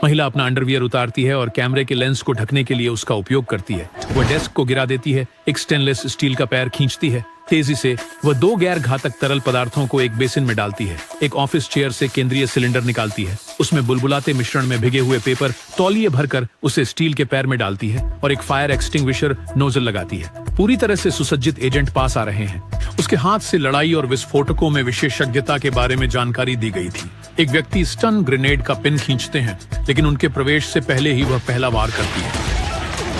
महिला अपना अंडरवियर उतारती है और कैमरे के लेंस को ढकने के लिए उसका उपयोग करती है। वह डेस्क को गिरा देती है, एक स्टेनलेस स्टील का पैर खींचती है। तेजी से वह 2 गैर घातक तरल पदार्थों को एक बेसिन में डालती है। एक ऑफिस चेयर से केंद्रीय सिलेंडर निकालती है, उसमें बुलबुलाते मिश्रण में भिगे हुए पेपर तौलिए भरकर उसे स्टील के पैर में डालती है और एक फायर एक्सटिंग्विशर नोजल लगाती है। पूरी तरह से सुसज्जित एजेंट पास आ रहे हैं। उसके हाथ से लड़ाई और विस्फोटकों में विशेषज्ञता के बारे में जानकारी दी गई थी। एक व्यक्ति स्टन ग्रेनेड का पिन खींचते हैं, लेकिन उनके प्रवेश से पहले ही वह पहला वार करती है।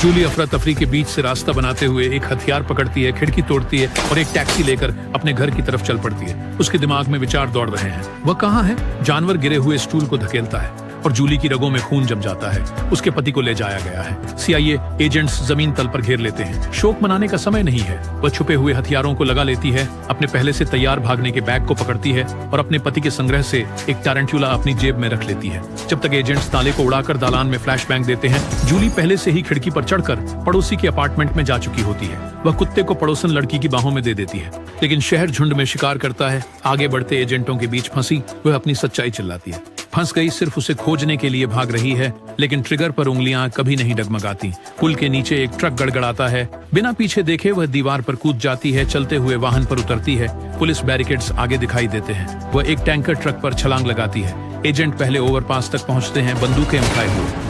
जूली अफरा तफरी के बीच से रास्ता बनाते हुए एक हथियार पकड़ती है, खिड़की तोड़ती है और एक टैक्सी लेकर अपने घर की तरफ चल पड़ती है। उसके दिमाग में विचार दौड़ रहे हैं, वह कहाँ है? जानवर गिरे हुए स्टूल को धकेलता है और जूली की रगों में खून जम जाता है। उसके पति को ले जाया गया है। CIA एजेंट्स जमीन तल पर घेर लेते हैं। शोक मनाने का समय नहीं है। वह छुपे हुए हथियारों को लगा लेती है, अपने पहले से तैयार भागने के बैग को पकड़ती है और अपने पति के संग्रह से एक टारंटुला अपनी जेब में रख लेती है। जब तक एजेंट्स ताले को उड़ाकर दालान में फ्लैशबैंग देते हैं, जूली पहले से ही खिड़की पर चढ़कर पड़ोसी के अपार्टमेंट में जा चुकी होती है। वह कुत्ते को पड़ोसन लड़की की बाहों में दे देती है, लेकिन शहर झुंड में शिकार करता है। आगे बढ़ते एजेंटों के बीच फंसी वह अपनी सच्चाई चिल्लाती है। फंस गई, सिर्फ उसे खोजने के लिए भाग रही है, लेकिन ट्रिगर पर उंगलियां कभी नहीं डगमगाती। पुल के नीचे एक ट्रक गड़गड़ाता है। बिना पीछे देखे वह दीवार पर कूद जाती है, चलते हुए वाहन पर उतरती है। पुलिस बैरिकेड्स आगे दिखाई देते हैं। वह एक टैंकर ट्रक पर छलांग लगाती है। एजेंट पहले ओवरपास तक पहुंचते हैं, बंदूकें उठाए हुए।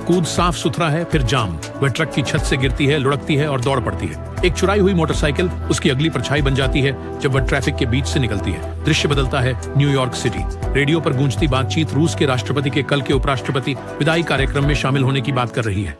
कूद साफ सुथरा है, फिर जाम। वह ट्रक की छत से गिरती है, लुढ़कती है और दौड़ पड़ती है। एक चुराई हुई मोटरसाइकिल उसकी अगली परछाई बन जाती है जब वह ट्रैफिक के बीच से निकलती है। दृश्य बदलता है न्यूयॉर्क सिटी। रेडियो पर गूंजती बातचीत रूस के राष्ट्रपति के कल के उपराष्ट्रपति विदाई कार्यक्रम में शामिल होने की बात कर रही है।